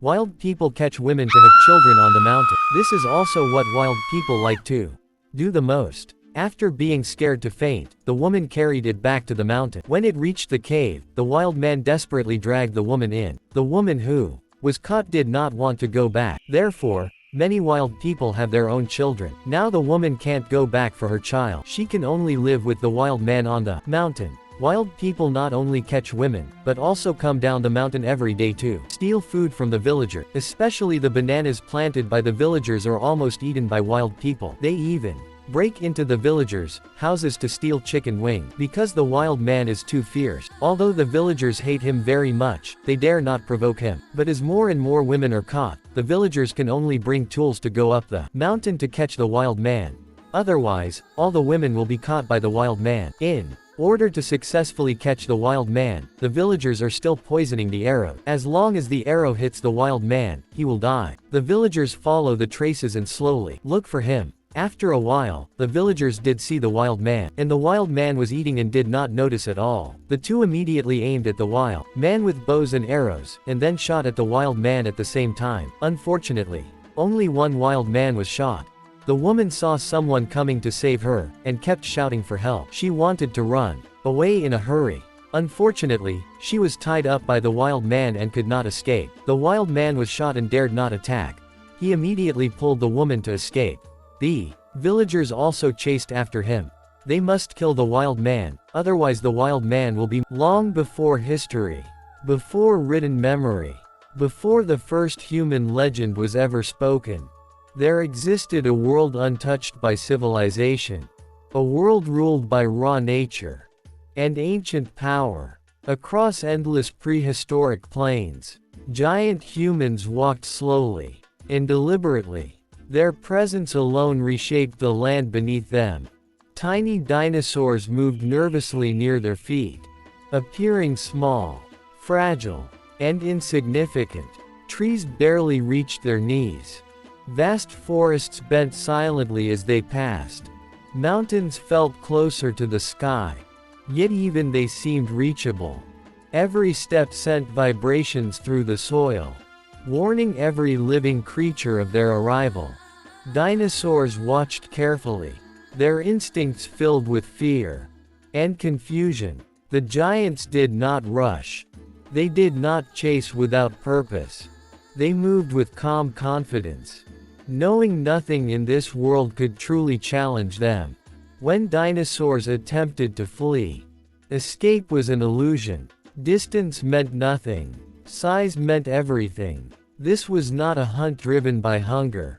Wild people catch women to have children on the mountain. This is also what wild people like to do the most. After being scared to faint, the woman carried it back to the mountain. When it reached the cave, the wild man desperately dragged the woman in. The woman who was caught did not want to go back. Therefore, many wild people have their own children. Now the woman can't go back for her child. She can only live with the wild man on the mountain. Wild people not only catch women, but also come down the mountain every day to steal food from the villager. Especially the bananas planted by the villagers are almost eaten by wild people. They even break into the villagers' houses to steal chicken wing. Because the wild man is too fierce, although the villagers hate him very much, they dare not provoke him. But as more and more women are caught, the villagers can only bring tools to go up the mountain to catch the wild man. Otherwise, all the women will be caught by the wild man. In order to successfully catch the wild man, the villagers are still poisoning the arrow. As long as the arrow hits the wild man, he will die. The villagers follow the traces and slowly look for him. After a while, the villagers did see the wild man, and the wild man was eating and did not notice at all. The two immediately aimed at the wild man with bows and arrows, and then shot at the wild man at the same time. Unfortunately, only one wild man was shot. The woman saw someone coming to save her, and kept shouting for help. She wanted to run away in a hurry. Unfortunately, she was tied up by the wild man and could not escape. The wild man was shot and dared not attack. He immediately pulled the woman to escape. The villagers also chased after him. They must kill the wild man, otherwise the wild man will be long before history, before written memory, before the first human legend was ever spoken. There existed a world untouched by civilization, a world ruled by raw nature and ancient power. Across endless prehistoric plains, giant humans walked slowly and deliberately. Their presence alone reshaped the land beneath them. Tiny dinosaurs moved nervously near their feet, appearing small, fragile, and insignificant. Trees barely reached their knees. Vast forests bent silently as they passed. Mountains felt closer to the sky, yet even they seemed reachable. Every step sent vibrations through the soil, warning every living creature of their arrival. Dinosaurs watched carefully, their instincts filled with fear and confusion. The giants did not rush. They did not chase without purpose. They moved with calm confidence, knowing nothing in this world could truly challenge them. When dinosaurs attempted to flee, escape was an illusion. Distance meant nothing. Size meant everything. This was not a hunt driven by hunger.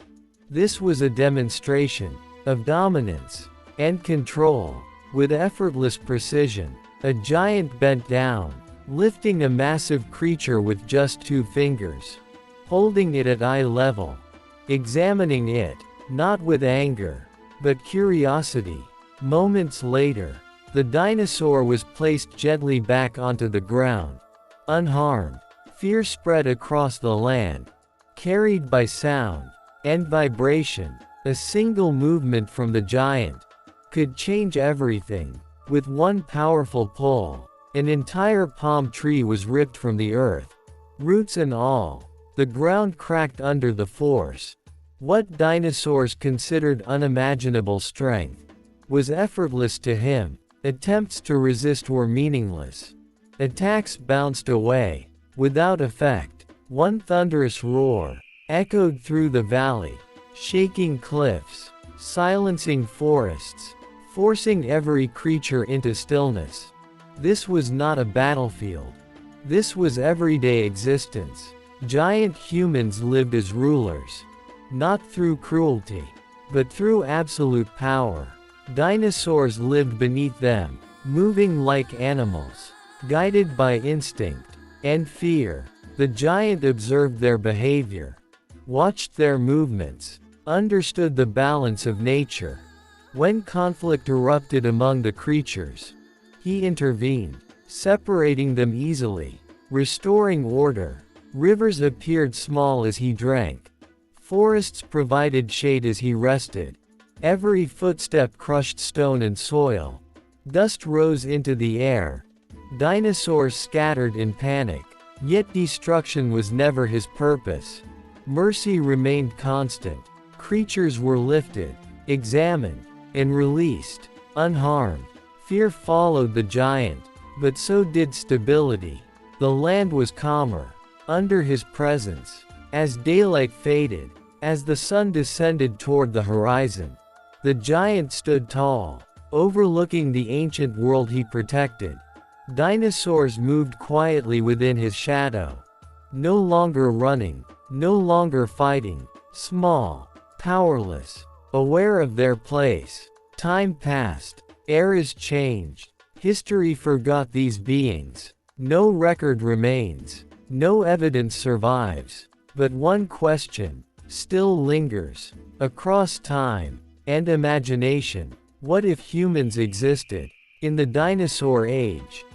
This was a demonstration of dominance and control. With effortless precision, a giant bent down, lifting a massive creature with just 2 fingers, holding it at eye level, examining it, not with anger, but curiosity. Moments later, the dinosaur was placed gently back onto the ground, unharmed. Fear spread across the land, carried by sound and vibration. A single movement from the giant could change everything. With one powerful pull, an entire palm tree was ripped from the earth, roots and all. The ground cracked under the force. What dinosaurs considered unimaginable strength was effortless to him. Attempts to resist were meaningless. Attacks bounced away, without effect. One thunderous roar echoed through the valley, shaking cliffs, silencing forests, forcing every creature into stillness. This was not a battlefield. This was everyday existence. Giant humans lived as rulers, not through cruelty, but through absolute power. Dinosaurs lived beneath them, moving like animals, guided by instinct and fear. The giant observed their behavior, watched their movements, understood the balance of nature. When conflict erupted among the creatures, he intervened, separating them easily, restoring order. Rivers appeared small as he drank. Forests provided shade as he rested. Every footstep crushed stone and soil. Dust rose into the air. Dinosaurs scattered in panic. Yet destruction was never his purpose. Mercy remained constant. Creatures were lifted, examined, and released, unharmed. Fear followed the giant, but so did stability. The land was calmer, under his presence. As daylight faded, as the sun descended toward the horizon, the giant stood tall, overlooking the ancient world he protected. Dinosaurs moved quietly within his shadow. No longer running, no longer fighting, small, powerless, aware of their place. Time passed, eras changed, history forgot these beings. No record remains, no evidence survives, but one question still lingers, across time and imagination. What if humans existed in the dinosaur age?